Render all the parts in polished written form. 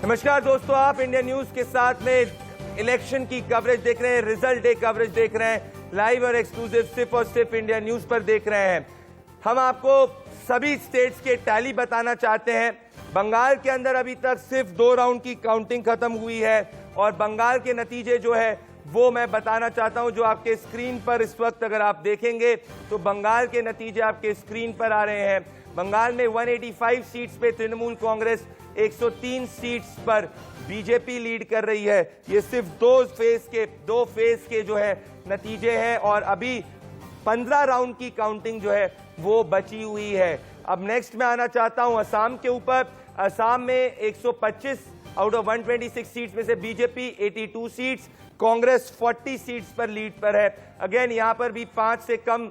नमस्कार दोस्तों, आप इंडिया न्यूज के साथ में इलेक्शन की कवरेज देख रहे हैं, रिजल्ट डे कवरेज देख रहे हैं, लाइव और एक्सक्लूसिव सिर्फ और सिर्फ इंडिया न्यूज पर देख रहे हैं। हम आपको सभी स्टेट्स के टैली बताना चाहते हैं। बंगाल के अंदर अभी तक सिर्फ 2 राउंड की काउंटिंग खत्म हुई है और बंगाल के नतीजे जो है वो मैं बताना चाहता हूं, जो आपके स्क्रीन पर इस वक्त अगर आप देखेंगे तो बंगाल के नतीजे आपके स्क्रीन पर आ रहे हैं। बंगाल में 185 सीट्स पे तृणमूल कांग्रेस, 103 सीट्स पर बीजेपी लीड कर रही है। ये सिर्फ दो फेज के जो है नतीजे हैं और अभी 15 राउंड की काउंटिंग जो है वो बची हुई है। अब नेक्स्ट मैं आना चाहता हूं असम के ऊपर। असम में 125 आउट ऑफ 126 सीट्स में से बीजेपी 82 सीट्स, कांग्रेस 40 सीट्स पर लीड पर है। अगेन यहां पर भी 5 से कम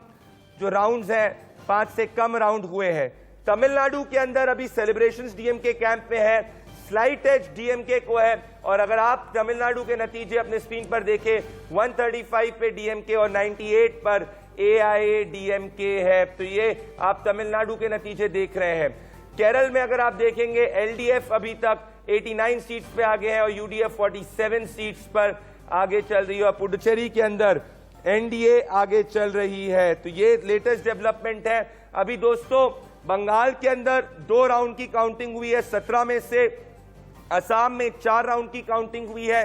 जो राउंड्स हैं, 5 से कम राउंड हुए हैं। तमिलनाडु के अंदर अभी सेलिब्रेशंस डीएमके कैंप में है, स्लाइट एज डीएमके को है। और अगर आप तमिलनाडु के नतीजे अपने स्क्रीन पर देखें, 135 पे डीएमके और 98 पर एआईएडीएमके है। तो ये आप तमिलनाडु के नतीजे देख रहे हैं। केरल में अगर आप देखेंगे, एलडीएफ अभी तक 89 सीट्स पे आगे है और यूडीएफ 47 सीट्स पर आगे चल रही है और पुडुचेरी के अंदर एनडीए आगे चल रही है। तो ये लेटेस्ट डेवलपमेंट है। अभी दोस्तों बंगाल के अंदर 2 राउंड की काउंटिंग हुई है 17 में से। असम में 4 राउंड की काउंटिंग हुई है।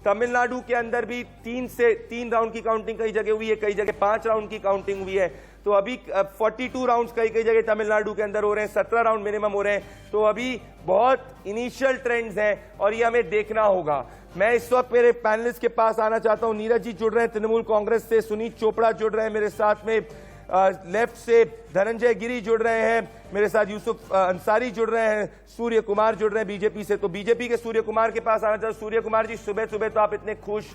तमिलनाडु के अंदर भी 3 राउंड की काउंटिंग कई जगह हुई है, कई जगह 5 राउंड की काउंटिंग हुई है। तो अभी 42 राउंड्स कई जगह तमिलनाडु के अंदर हो रहे हैं, 17 राउंड मिनिमम हो रहे हैं। तो अभी बहुत इनिशियल ट्रेंड्स हैं और ये हमें देखना होगा। मैं इस वक्त मेरे पैनलिस्ट के पास आना चाहता हूं। नीरज जी जुड़ रहे हैं तृणमूल कांग्रेस से, सुनीत चोपड़ा जुड़ रहे हैं मेरे साथ में, लेफ्ट से धनंजय गिरी जुड़ रहे हैं मेरे साथ, यूसुफ अंसारी जुड़ रहे हैं, सूर्य कुमार जुड़ रहे हैं बीजेपी से। तो बीजेपी के सूर्य कुमार के पास आना चाहता हूं। सूर्य कुमार जी, सुबह सुबह तो आप इतने खुश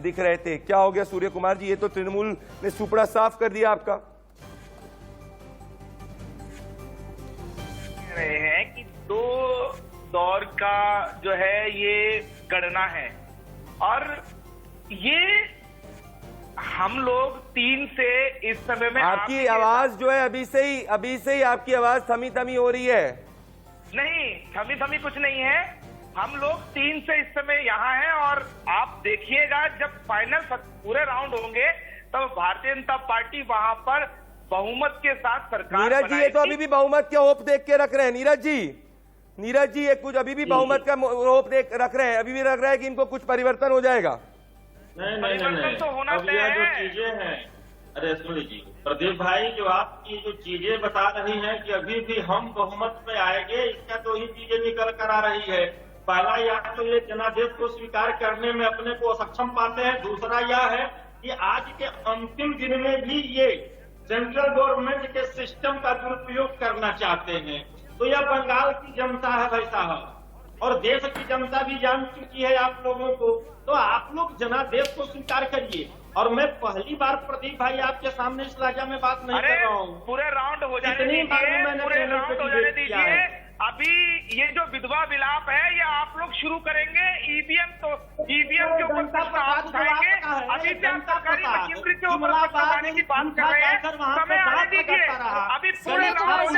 दिख रहे थे, क्या हो गया सूर्य कुमार जी? ये तो तृणमूल ने सुपड़ा साफ कर दिया आपका। रहे हैं कि 2 दौर का जो है ये गणना है और ये हम लोग 3 से इस समय में आपकी आवाज जो है अभी से ही आपकी आवाज थमी थमी हो रही है। नहीं, थमी थमी कुछ नहीं है। हम लोग 3 से इस समय यहाँ हैं और आप देखिएगा जब फाइनल पूरे राउंड होंगे तब भारतीय जनता पार्टी वहां पर बहुमत के साथ सरकार। नीरज जी, ये तो अभी भी बहुमत के होप देख के रख रहे हैं। नीरज जी ये कुछ अभी भी बहुमत का होप देख रख रहे हैं, अभी भी रख रहे हैं कि इनको कुछ परिवर्तन हो जाएगा। नहीं, तो होना चाहिए। जो चीजें हैं, अरे सुन लीजिए प्रदीप भाई, जो आपकी जो चीजें बता रही हैं कि अभी भी हम बहुमत में आएंगे, इसका तो ही चीजें निकल कर आ रही है। पहला यह तो ये जनादेश को स्वीकार करने में अपने को सक्षम पाते हैं। दूसरा यह है कि आज के अंतिम दिन में भी ये सेंट्रल गवर्नमेंट के सिस्टम का दुरुपयोग करना चाहते हैं। तो यह बंगाल की जनता है भाई साहब, और देश की जनता भी जान चुकी है आप लोगों को। तो आप लोग जनादेश को स्वीकार करिए। और मैं पहली बार प्रदीप भाई आपके सामने इस राजा में बात नहीं कर रहा हूँ। पूरे राउंड हो जाने दीजिए। अभी ये जो विधवा विलाप है ये आप लोग शुरू करेंगे। ईवीएम के ऊपर प्रश्न आप उठाएंगे। अभी भी आप सरकारी मशीनरी के ऊपर प्रश्न उठाने की बात कर रहे हैं। समय आने दीजिए, अभी पूरे राउंड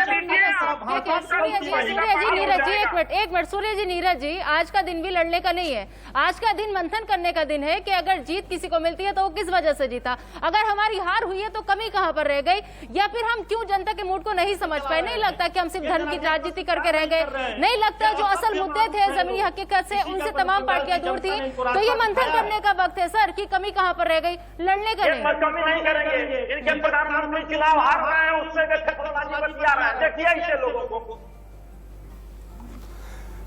एक मिनट सूर्य जी, नीरज जी, आज का दिन भी लड़ने का नहीं है। आज का दिन मंथन करने का दिन है कि अगर जीत किसी को मिलती है तो वो किस वजह से जीता। अगर हमारी हार हुई है तो कमी कहां पर रह गई, या फिर हम क्यों जनता के मूड को नहीं समझ पाए। नहीं लगता कि हम सिर्फ धर्म की राजनीति करके रह गए? नहीं लगता जो असल मुद्दे थे जमीनी हकीकत से उनसे तमाम पार्टियां दूर थी? तो ये मंथन करने का वक्त है सर कि कमी कहां पर रह गई, लड़ने का नहीं। कमी नहीं करेंगे। इनके प्रधानमंत्री चुनाव हार रहे हैं, उससे खतरनाक बतिया रहे हैं। देखिए ऐसे लोगों को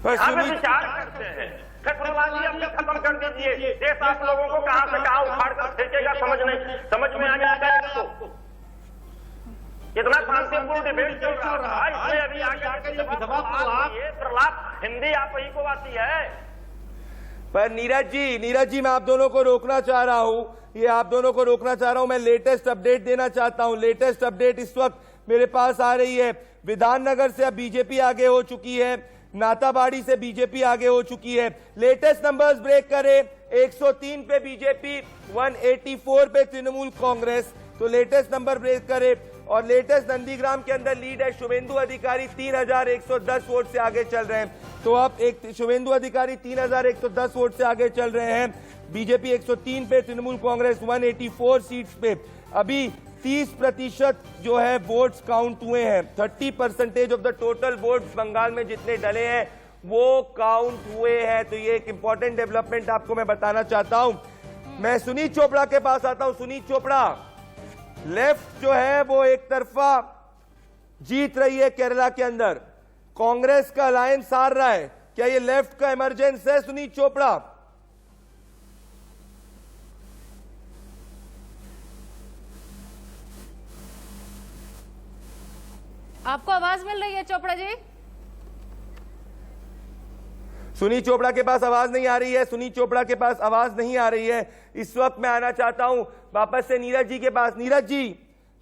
विचार करते हैं। खतरनाकी अपने खत्म कर दीजिए। देश आप लोगों को कहां से कहां उखाड़ कर फेंकेगा समझ में आ जाएगा आपको। इतना शांतिपूर्ण डिबेट चल रहा है, इसमें अभी आगे आकर प्रलाप हिंदी आप ही को आती है। पर नीरज जी मैं आप दोनों को रोकना चाह रहा हूं। मैं लेटेस्ट अपडेट देना चाहता हूं। लेटेस्ट अपडेट इस वक्त मेरे पास आ रही है। विधाननगर से अब बीजेपी आगे हो चुकी है, नाताबाड़ी से बीजेपी आगे हो चुकी है। लेटेस्ट नंबर्स ब्रेक करें, 103 पे बीजेपी, 184 पे तृणमूल कांग्रेस। तो लेटेस्ट नंबर ब्रेक करें और लेटेस्ट नंदीग्राम के अंदर लीड है शुभेंदु अधिकारी, 3110 वोट से आगे चल रहे हैं। तो अब एक शुभेंदु अधिकारी 3110 वोट से आगे चल रहे हैं, बीजेपी 103 पे, तृणमूल कांग्रेस 184 सीट्स पे। अभी 30% जो है वोट्स काउंट हुए हैं, 30% of the total votes Bengal में जितने डले हैं वो काउंट हुए हैं। तो ये एक इंपॉर्टेंट डेवलपमेंट आपको मैं बताना चाहता हूं। मैं सुनीत चोपड़ा के पास आता हूं। सुनीत चोपड़ा, लेफ्ट जो है वो एक तरफा जीत रही है केरला के अंदर, कांग्रेस का अलायंस हार रहा है, क्या ये लेफ्ट का इमरजेंस है सुनीत चोपड़ा? आपको आवाज मिल रही है चोपड़ा जी? सुनीत चोपड़ा के पास आवाज नहीं आ रही है, सुनीत चोपड़ा के पास आवाज नहीं आ रही है। इस वक्त मैं आना चाहता हूं वापस से नीरज जी के पास। नीरज जी,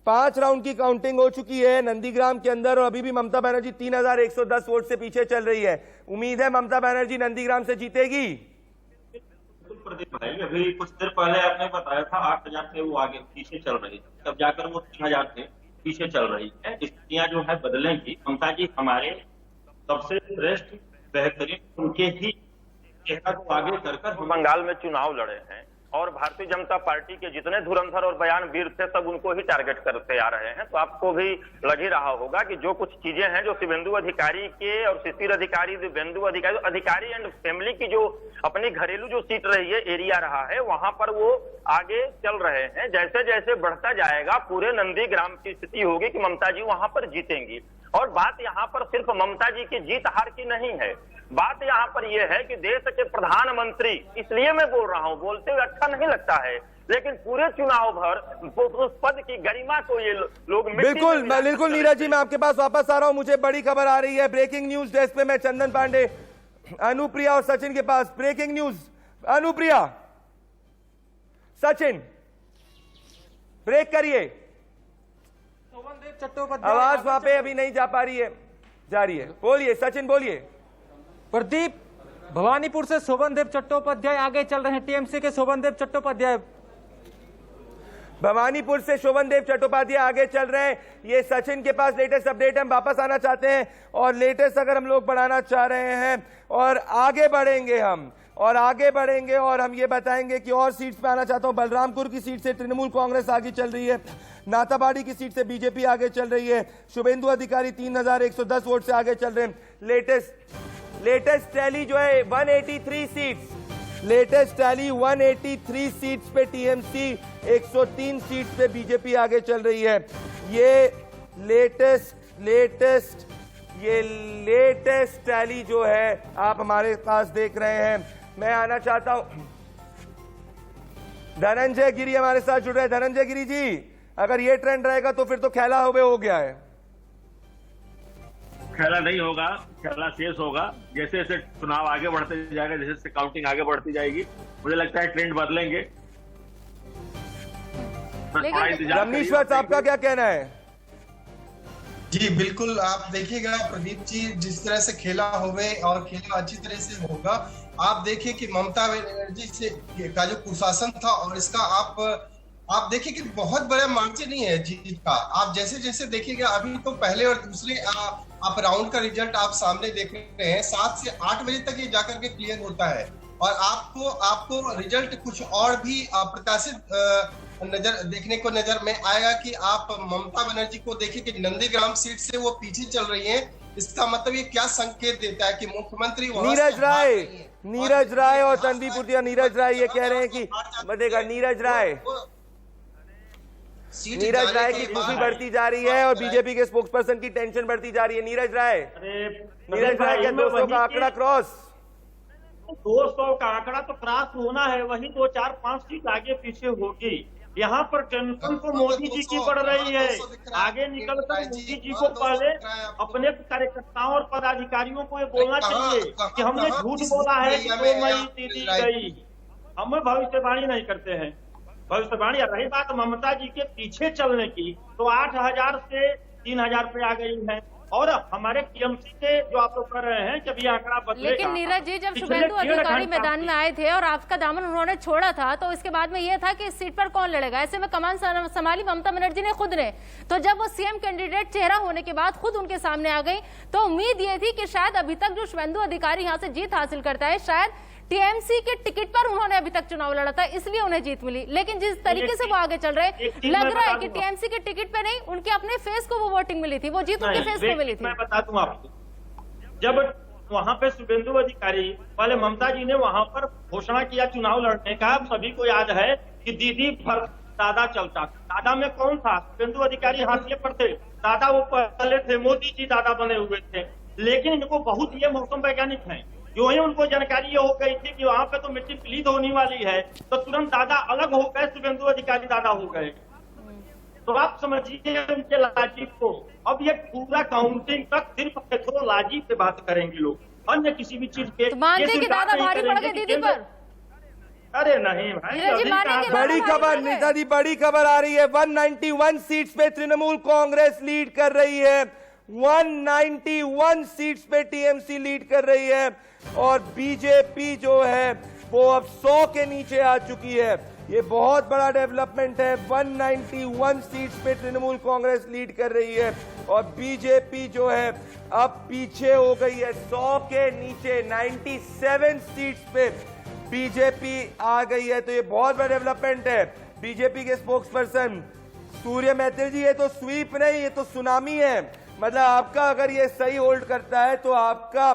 5 राउंड की काउंटिंग हो चुकी है नंदीग्राम के अंदर और अभी भी ममता बनर्जी 3110 वोट से पीछे चल रही है। उम्मीद है ममता बनर्जी नंदीग्राम से जीतेगी? प्रदीप भाई, अभी कुछ देर पहले आपने बताया था 8000 से वो आगे पीछे चल रही है, तब जाकर वो 3000 से पीछे चल रही है। स्थितियां जो है बदलेंगी। ममता जी हमारे सबसे श्रेष्ठ बेहतरीन, उनके ही चेहरा को आगे कर बंगाल में चुनाव लड़े हैं और भारतीय जनता पार्टी के जितने धुरंधर और बयानवीर थे सब उनको ही टारगेट करते आ रहे हैं। तो आपको भी लग ही रहा होगा कि जो कुछ चीजें हैं जो शुभेंदु अधिकारी के और शिशिर अधिकारी, शुभेंदु अधिकारी एंड फैमिली की जो अपनी घरेलू जो सीट रही है, एरिया रहा है, वहां पर वो आगे चल रहे हैं। जैसे जैसे बढ़ता जाएगा पूरे नंदीग्राम की स्थिति होगी कि ममता जी वहां पर जीतेंगी। और बात यहाँ पर सिर्फ ममता जी की जीत हार की नहीं है, बात यहाँ पर यह है कि देश के प्रधानमंत्री, इसलिए मैं बोल रहा हूँ, बोलते हुए अच्छा नहीं लगता है, लेकिन पूरे चुनाव भर उस पद की गरिमा को ये लोग बिल्कुल नीरज जी, मैं आपके पास वापस आ रहा हूं। मुझे बड़ी खबर आ रही है ब्रेकिंग न्यूज डेस्क पे। मैं चंदन पांडे, अनुप्रिया और सचिन के पास breaking news. Anupriya, Sachin, break करिए। आवाज वहां पे अभी नहीं जा पा रही है, जा रही है। बोलिए सचिन, बोलिए। प्रदीप, भवानीपुर से शोभनदेव चट्टोपाध्याय आगे चल रहे हैं, टीएमसी के शोभनदेव चट्टोपाध्याय। भवानीपुर से शोभनदेव चट्टोपाध्याय आगे चल रहे हैं। ये सचिन के पास लेटेस्ट अपडेट हम वापस आना चाहते हैं और लेटेस्ट अगर हम लोग बढ़ाना चाह रहे हैं और आगे बढ़ेंगे और हम ये बताएंगे कि और सीट्स पे आना चाहता हूं। बलरामपुर की सीट से तृणमूल कांग्रेस आगे चल रही है, नाथाबाड़ी की सीट से बीजेपी आगे चल रही है, शुभेंदु अधिकारी 3110 वोट से आगे चल रहे हैं। लेटेस्ट टैली जो है 183 सीट्स, लेटेस्ट टैली 183 सीट्स पे टीएमसी, 103 सीट्स पे बीजेपी आगे चल रही है। ये लेटेस्ट टैली जो है आप हमारे पास देख रहे हैं। मैं आना चाहता हूं, धनंजय गिरी हमारे साथ जुड़ रहे हैं। धनंजय गिरी जी, अगर ये ट्रेंड रहेगा तो फिर तो खेला हो गया है। खेला नहीं होगा, खेला शेष होगा। जैसे जैसे चुनाव आगे बढ़ते जाएगा, जैसे जैसे काउंटिंग आगे बढ़ती जाएगी, मुझे लगता है ट्रेंड बदलेंगे। रमनीश्वर साहब का क्या कहना है? जी बिल्कुल, आप देखिएगा प्रदीप जी, जिस तरह से खेला होवे और खेला अच्छी तरह से होगा। आप देखिए कि ममता बनर्जी से का जो कुशासन था और इसका आप देखिए कि बहुत बड़ा मार्जिन नहीं है जीत का। आप जैसे जैसे देखिएगा, अभी तो पहले और दूसरे आप राउंड का रिजल्ट आप सामने देख रहे हैं। 7 से 8 बजे तक ये जाकर के क्लियर होता है और आपको रिजल्ट कुछ और भी प्रकाशित देखने को नजर में आएगा कि आप ममता बनर्जी को देखिए कि नंदीग्राम सीट से वो पीछे चल रही है। इसका मतलब ये क्या संकेत देता है कि मुख्यमंत्री नीरज राय और तनवीपुर नीरज राय ये कह रहे हैं कि बढ़ेगा। नीरज राय की खुशी बढ़ती जा रही है और बीजेपी के स्पोक्स पर्सन की टेंशन बढ़ती जा रही है। नीरज राय के 200 का आंकड़ा क्रॉस, 200 का आंकड़ा तो क्रॉस होना है, वही 2, 4, 5 सीट आगे पीछे होगी। यहाँ पर टेंशन तो मोदी जी की बढ़ रही है। आगे निकलकर मोदी जी को पहले अपने कार्यकर्ताओं और पदाधिकारियों को ये बोलना चाहिए कि हमने झूठ बोला है कि 2 मई दी गई। हम भविष्यवाणी नहीं करते हैं, भविष्यवाणी। रही बात ममता जी के पीछे चलने की, तो 8000 से 3000 पे आ गई है। और हमारे टीएमसी के जो आप लोग कर रहे हैं कि अभी आंकड़ा बदलेगा। लेकिन नीरज जी, जब पिछले शुभेंदु 1.5 अधिकारी घंटा मैदान में आए थे और आपका दामन उन्होंने छोड़ा था, तो इसके बाद में यह था कि इस सीट पर कौन लड़ेगा। ऐसे में कमान संभाली ममता बनर्जी ने खुद ने। तो जब वो सीएम कैंडिडेट चेहरा होने के बाद खुद उनके सामने आ गई, तो उम्मीद ये थी कि शायद अभी तक जो शुभेंदु अधिकारी यहाँ से जीत हासिल करता है, शायद टीएमसी के टिकट पर उन्होंने अभी तक चुनाव लड़ा था, इसलिए उन्हें जीत मिली। लेकिन जिस तरीके से वो आगे चल रहे, लग रहा है कि टीएमसी के टिकट पे नहीं, उनके अपने फेस को वो वोटिंग मिली थी, वो जीत उनके फेस को मिली थी। मैं बता दूं आपको, जब वहां पे शुभेंदु अधिकारी पहले ममता जी ने वहां पर घोषणा किया चुनाव लड़ने का, सभी को याद है कि दीदी पर दादा चलता। दादा में कौन था? शुभेंदु अधिकारी हाशिए पर थे, दादा वो पहले थे, मोदी जी दादा बने हुए थे। लेकिन इनको बहुत ये मौसम वैज्ञानिक है, जो ही उनको जानकारी ये हो गई थी कि वहां पे तो मिट्टी प्लीत होने वाली है, तो तुरंत दादा अलग हो गए, शुभेंदु अधिकारी दादा हो गए। तो आप समझिए उनके लॉजिक को। अब ये पूरा काउंटिंग तक सिर्फ पेट्रोलॉजी पे बात करेंगे लोग, अन्य किसी भी चीज पे। तो मानते कि दादा भारी पड़ गए दीदी पर? अरे नहीं भाई, बड़ी खबर नेताजी, बड़ी खबर आ रही है। 191 सीट्स पे तृणमूल कांग्रेस लीड कर रही है, 191 सीट्स पे टीएमसी लीड कर रही है, और बीजेपी जो है वो अब 100 के नीचे आ चुकी है। ये बहुत बड़ा डेवलपमेंट है। 191 सीट्स पे तृणमूल कांग्रेस लीड कर रही है और बीजेपी जो है अब पीछे हो गई है, 100 के नीचे 97 सीट्स पे बीजेपी आ गई है। तो ये बहुत बड़ा डेवलपमेंट है। बीजेपी के स्पोक्स पर्सन सूर्य मैत्री जी, ये तो स्वीप नहीं, ये तो सुनामी है। मतलब आपका अगर ये सही होल्ड करता है तो आपका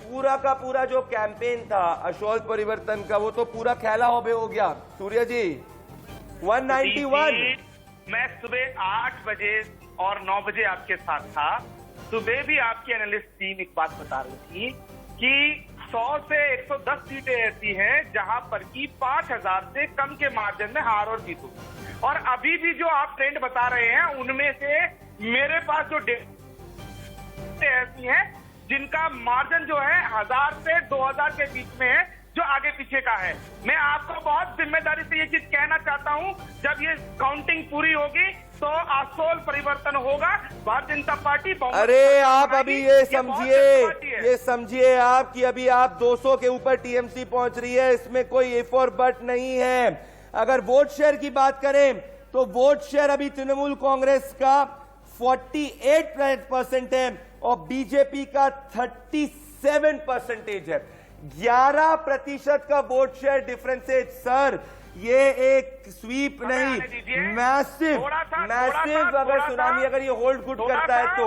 पूरा का पूरा जो कैंपेन था अशोल परिवर्तन का, वो तो पूरा खेला हो गया। सूर्य जी 191। मैं सुबह 8 बजे और 9 बजे आपके साथ था। सुबह भी आपकी एनालिस्ट टीम एक बात बता रही थी कि 100 से 110 सीटें ऐसी हैं जहां पर की 5000 से कम के मार्जिन में हार और जीत होगी। और अभी भी जो आप ट्रेंड बता रहे हैं उनमें से मेरे पास जो ऐसी हैं जिनका मार्जिन जो है 1000 से 2000 के बीच में है, जो आगे पीछे का है। मैं आपको बहुत जिम्मेदारी से ये चीज कहना चाहता हूं, जब ये काउंटिंग पूरी होगी तो आसोल परिवर्तन होगा, भारतीय जनता पार्टी। अरे आप अभी ये समझिए आप कि अभी आप 200 के ऊपर टीएमसी पहुंच रही है, इसमें कोई इफ और बट नहीं है। अगर वोट शेयर की बात करें तो वोट शेयर अभी तृणमूल कांग्रेस का 48% है और बीजेपी का 37% है। 11% का वोट शेयर डिफरेंस है सर। ये एक स्वीप नहीं, मैसिव अगर सुनामी अगर ये होल्ड गुड करता है तो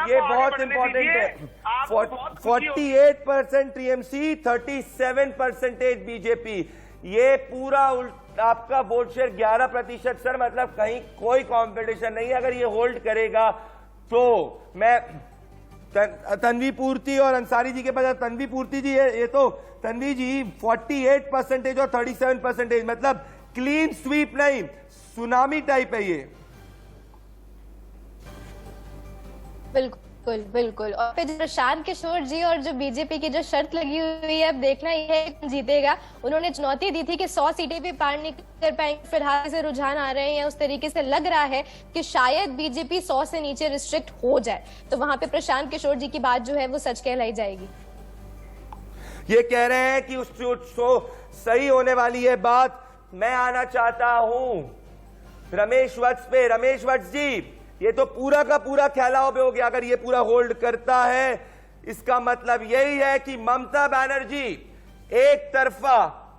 ये बहुत इंपॉर्टेंट है। 48% टीएमसी, 37% बीजेपी। ये पूरा आपका वोट शेयर 11% सर, मतलब कहीं कोई कंपटीशन नहीं है। अगर ये होल्ड करेगा तो मैं तन्वी पूर्ति और अंसारी जी के पास, तन्वी पूर्ति जी है, ये तो तन्वी जी 48% और 37%, मतलब क्लीन स्वीप नहीं, सुनामी टाइप है ये। बिल्कुल बिल्कुल। और फिर प्रशांत किशोर जी और जो बीजेपी की जो शर्त लगी हुई है, अब देखना ही है कौन जीतेगा। उन्होंने चुनौती दी थी कि 100 सीटें भी पार नहीं कर पाएंगे। फिलहाल से रुझान आ रहे हैं, उस तरीके से लग रहा है कि शायद बीजेपी 100 से नीचे रिस्ट्रिक्ट हो जाए, तो वहां पे प्रशांत किशोर जी की बात जो है वो सच कहलाई जाएगी। ये कह रहे हैं कि उस सही होने वाली है बात। मैं आना चाहता हूं रमेश वत्स पे। रमेश वत्स जी, ये तो पूरा का पूरा खेला हो गया। अगर ये पूरा होल्ड करता है, इसका मतलब यही है कि ममता बनर्जी एक तरफा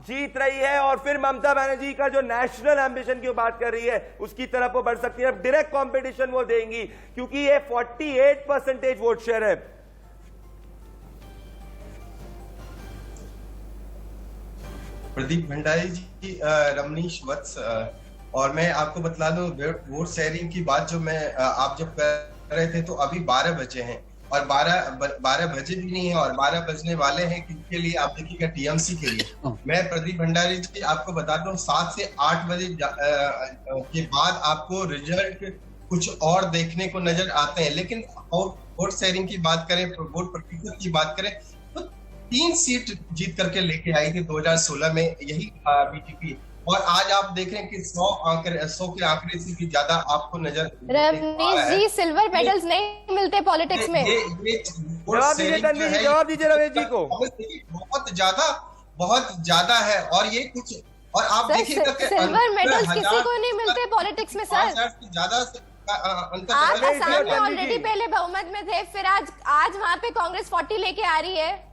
जीत रही है और फिर ममता बनर्जी का जो नेशनल एम्बिशन की बात कर रही है उसकी तरफ वो बढ़ सकती है। डायरेक्ट कंपटीशन वो देंगी क्योंकि ये 48% वोट शेयर है। प्रदीप भंडारी जी, रमनीश वत्स, और मैं आपको बतला दूं वोट शेयरिंग की बात जो आप जब कर रहे थे तो अभी 12 बजे हैं और 12 बजे भी नहीं है और 12 बजने वाले हैं किसके लिए आप देखिएगा, टीएमसी के लिए। मैं प्रदीप भंडारी जी आपको बता दूं 7 से 8 बजे के बाद आपको रिजल्ट कुछ और देखने को नजर आते हैं। लेकिन वोट शेयरिंग की बात करें, वोट प्रतिशत की बात करें तो 3 सीट जीत करके लेके आई थी 2016 में यही बीजेपी, और आज आप देख रहे हैं कि 100 के आंकड़े से भी ज्यादा आपको नजर रमेश जी, सिल्वर मेडल्स नहीं मिलते पॉलिटिक्स में। जवाब दीजिए तन्वी जी, जवाब दीजिए रमेश जी को। बहुत ज्यादा है और ये कुछ और आप देखिएगा कि सिल्वर मेडल्स किसी को नहीं मिलते पॉलिटिक्स में सर। ज्यादा आप असम में ऑलरेडी पहले बहुमत में थे, फिर आज वहाँ पे कांग्रेस 40 लेके आ रही है।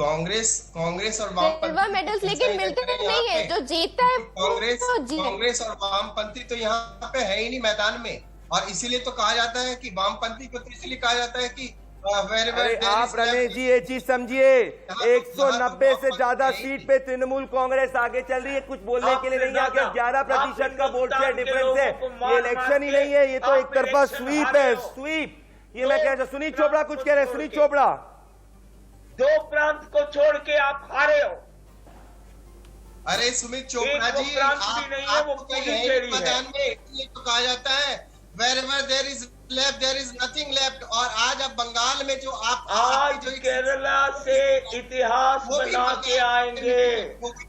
कांग्रेस और सिल्वर मेडल्स लेकिन मिलते नहीं है, जो जीतता है कांग्रेस और वामपंथी तो यहाँ पे है ही नहीं मैदान में। और इसीलिए तो कहा जाता है कि वामपंथी को तो इसलिए कहा जाता है कि आप रमेश जी ये चीज समझिए, 190 से ज्यादा सीट पे तृणमूल कांग्रेस आगे चल रही है। कुछ बोलने के लिए नहीं है कि 11% का वोट शेयर डिफरेंस है। ये इलेक्शन ही नहीं है, ये तो एक तरफा स्वीप है, स्वीप। ये मैं कह रहा हूँ। सुनील चोपड़ा कुछ कह रहे हैं। सुनील चोपड़ा, 2 प्रांत को छोड़ के आप हारे हो। अरे सुमित चोपड़ा जी, आपको मैदान में इसलिए तो कहा जाता है wherever there is left there is nothing left। और आज अब बंगाल में जो आप आज केरला से इतिहास बना के आएंगे।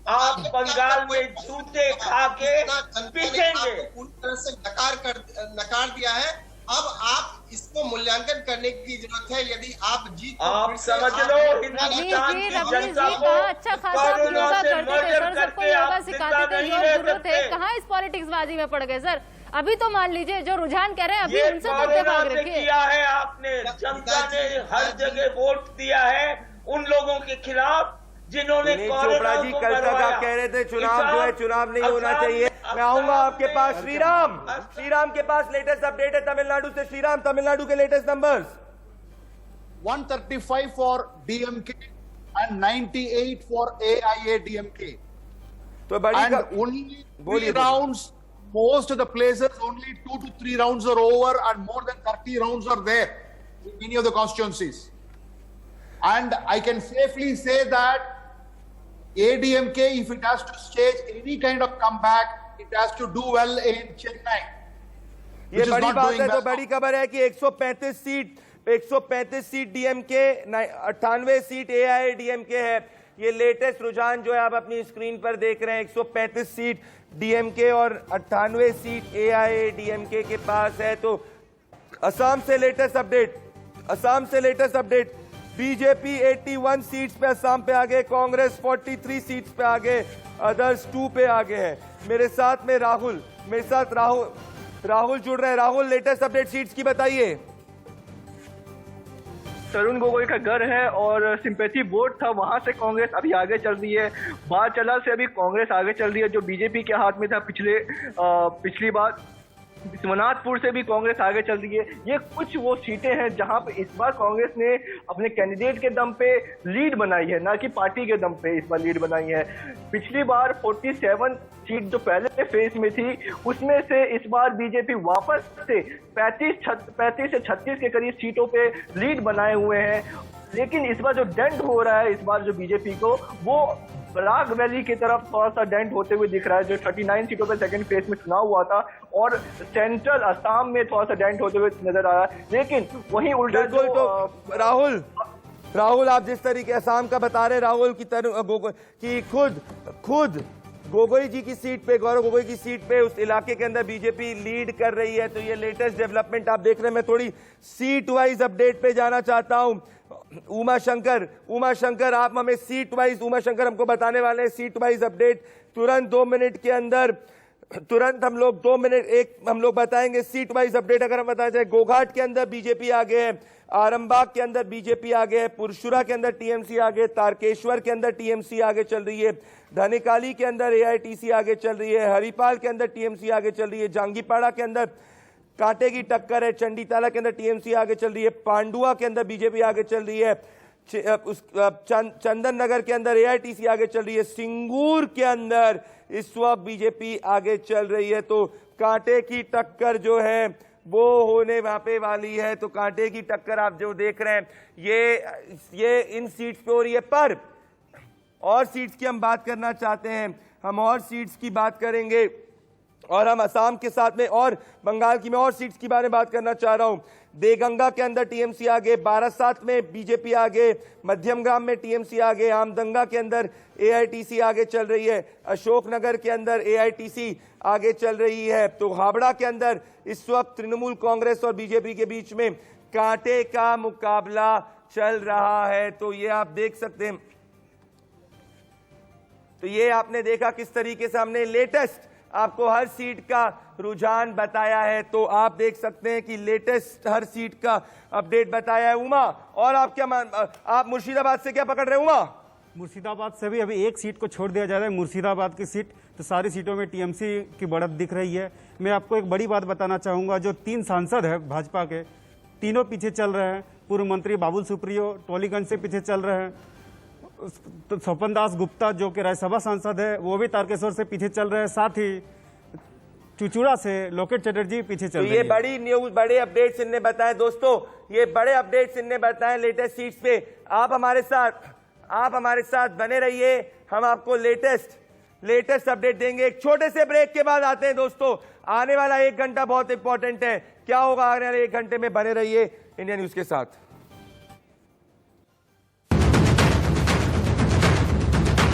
आप बंगाल में जूते खा के पीछेंगे। पूरी तरह से नकार दिया है। अब आप इसको मूल्यांकन करने की जरूरत है। यदि आप जीत आप समझ लो, हिंदुस्तान की जनता को अच्छा खासा योगा करते थे सर, सबको योगा सिखाते थे, योग गुरु थे, कहाँ इस पॉलिटिक्स बाजी में पड़ गए सर। अभी तो मान लीजिए जो रुझान कह रहे हैं, अभी उनसे पत्ते भाग रखे किया है आपने। जनता ने हर जगह वोट दिया है उन लोगों के खिलाफ जिन्होंने चोपड़ा जी कल तक आप कह रहे थे चुनाव जो है चुनाव नहीं होना चाहिए। मैं आऊंगा आपके पास। श्रीराम के पास लेटेस्ट अपडेट है तमिलनाडु से। श्रीराम, तमिलनाडु के latest numbers. 135 for DMK and 98 for AIADMK। तो बड़ी only 3 rounds, most of the places only 2 to 3 rounds are over and more than 30 rounds are there in many of the constituencies. And I can safely say that ADMK, if it has to stage any kind of comeback, it has to do well in Chennai. ये बड़ी बात है। तो बड़ी खबर है कि 135 seat DMK, 98 seat AIADMK है। ये लेटेस्ट रुझान जो है आप अपनी स्क्रीन पर देख रहे हैं। 135 सीट डीएमके और 98 सीट AIADMK के पास है। तो असम से लेटेस्ट अपडेट। बीजेपी 81 सीट्स पे असम पे आगे, कांग्रेस 43 सीट्स पे आगे, अदर्स 2 पे आगे हैं। मेरे साथ राहुल जुड़ रहे हैं। राहुल, लेटेस्ट अपडेट सीट्स की बताइए। तरुण गोगोई का घर है और सिंपैथी वोट था, वहां से कांग्रेस अभी आगे चल रही है। बारचला से अभी कांग्रेस आगे चल रही है, जो बीजेपी के हाथ में था पिछली बार। विश्वनाथपुर से भी कांग्रेस आगे चल रही है। ये कुछ वो सीटें हैं जहां पे इस बार कांग्रेस ने अपने कैंडिडेट के दम पे लीड बनाई है, ना कि पार्टी के दम पे इस बार लीड बनाई है। पिछली बार 47 सीट जो पहले फेज में थी, उसमें से इस बार बीजेपी वापस से 35 से 36 के करीब सीटों पे लीड बनाए हुए हैं। लेकिन इस बार जो डेंट हो रहा है इस बार जो बीजेपी को, वो बराग वैली की तरफ थोड़ा सा डेंट होते हुए दिख रहा है। जो 39 सीटों पे सेकंड फेज में चुनाव हुआ था, और सेंट्रल असम में थोड़ा सा डेंट होते हुए नजर आ रहा है। लेकिन वहीं उल्टा तो राहुल आप जिस तरीके असम का बता रहे राहुल की खुद गोगोई जी की सीट पे, गौरव गोगोई की सीट पे उस इलाके के अंदर बीजेपी लीड कर रही है। तो ये लेटेस्ट डेवलपमेंट आप देख रहे हैं। मैं थोड़ी सीट वाइज अपडेट पे जाना चाहता हूं। उमा शंकर आप हमें सीट वाइज, उमा शंकर हमको बताने वाले हैं सीट वाइज अपडेट तुरंत 2 मिनट के अंदर। तुरंत हम लोग 2 मिनट हम लोग बताएंगे सीट वाइज अपडेट। अगर हम बताया जाए, गोघाट के अंदर बीजेपी आगे है, आरामबाग के अंदर बीजेपी आगे है, पुरशुरा के अंदर टीएमसी आगे, तारकेश्वर के अंदर टीएमसी आगे चल रही है, धनिकाली के अंदर एआईटीसी आगे चल रही है, हरिपाल के अंदर टीएमसी आगे चल रही है, जांगीपाड़ा के अंदर कांटे की टक्कर है, चंडीताला के अंदर टीएमसी आगे चल रही है, पांडुआ के अंदर बीजेपी आगे चल रही है, चंदन नगर के अंदर एआईटीसी आगे चल रही है, सिंगूर के अंदर इस वक्त बीजेपी आगे चल रही है। तो कांटे की टक्कर जो है वो होने वहां पे वाली है। तो कांटे की टक्कर आप जो देख रहे हैं ये इन सीट्स पे हो रही है। पर और सीट्स की हम बात करना चाहते हैं, हम और सीट्स की बात करेंगे। और हम असम के साथ में और बंगाल की मैं और सीट्स के बारे में बात करना चाह रहा हूं। देगंगा के अंदर टीएमसी आगे, बारासात में बीजेपी आगे, मध्यमग्राम में टीएमसी आगे, आमदंगा के अंदर एआईटीसी आगे चल रही है, अशोकनगर के अंदर एआईटीसी आगे चल रही है। तो हावड़ा के अंदर इस वक्त तृणमूल कांग्रेस और बीजेपी के बीच में कांटे का मुकाबला चल रहा है। तो ये आप देख सकते हैं, तो ये आपने देखा किस तरीके से हमने लेटेस्ट आपको हर सीट का रुझान बताया है। तो आप देख सकते हैं कि लेटेस्ट हर सीट का अपडेट बताया है। उमा, और आप क्या आप मुर्शिदाबाद से क्या पकड़ रहे हैं उमा? मुर्शिदाबाद से भी अभी एक सीट को छोड़ दिया जा रहा है, मुर्शिदाबाद की सीट। तो सारी सीटों में टीएमसी की बढ़त दिख रही है। मैं आपको एक बड़ी बात बताना चाहूंगा, जो 3 सांसद है भाजपा के, तीनों पीछे चल रहे हैं। पूर्व मंत्री बाबुल सुप्रियो टोलीगंज से पीछे चल रहे हैं। तो स्वपन दास गुप्ता जो कि राज्यसभा सांसद है, वो भी तारकेश्वर से पीछे चल रहे हैं। साथ ही चुचुड़ा से लोकेट चटर्जी पीछे चल रहे हैं। ये बड़ी न्यूज, बड़े अपडेट्स इनने बताए दोस्तों, ये बड़े अपडेट्स इनने बताए लेटेस्ट सीट्स पे। आप हमारे साथ बने रहिए, हम आपको लेटेस्ट अपडेट देंगे। एक छोटे से ब्रेक के बाद आते हैं दोस्तों। आने वाला 1 घंटा बहुत इंपॉर्टेंट है, क्या होगा आने वाले 1 घंटे में, बने रहिए इंडिया न्यूज के साथ।